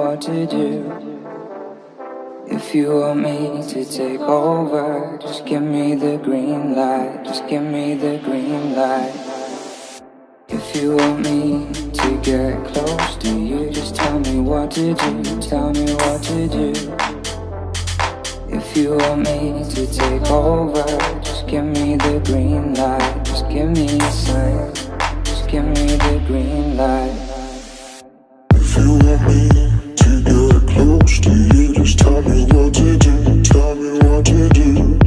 what to do. If you want me to take over, just give me the green light, just give me the green light. If you want me to get close to you, just tell me what to do, tell me what to do. If you want me to take over, just give me the green light, just give me a sign, just give me the green light. If you want me to get close to you, just tell me what to do, tell me what to do.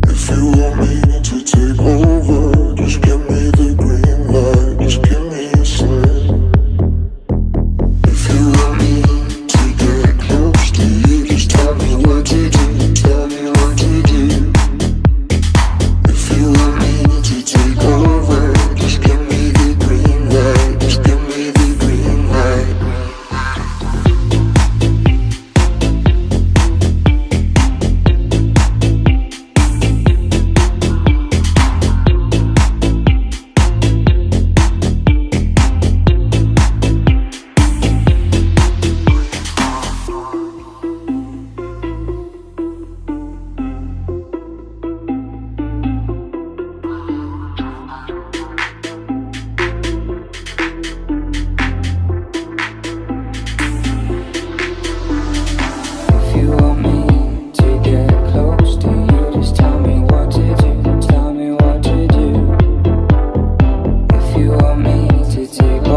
If you want me to take over, just give me the green light, just give me a sign. If you want me to get close to you, just tell me what to do, tell me what to do. If you want me to take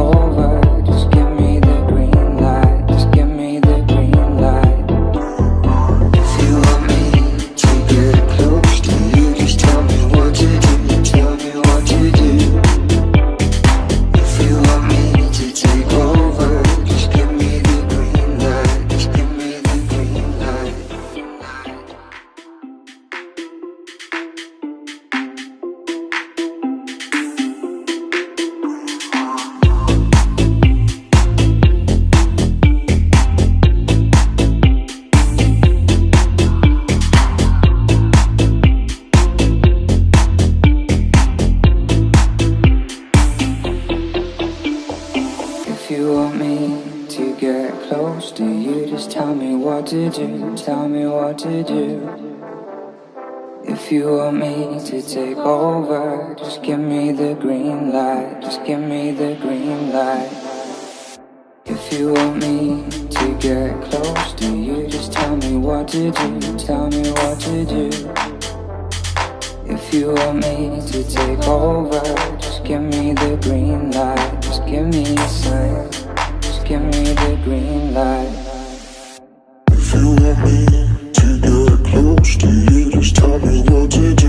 over, just give me the green light, just give me the green light. If you want me to get close to you, just tell me what to do, tell me what to do. If you want me to take over, just give me the green light, just give me the green light. If you want me to get close to you, just tell me what to do, tell me what to do. If you want me to take over, just give me the green light, just give me a sign, just give me the green light. If you want me to get close to you, just tell me what to do.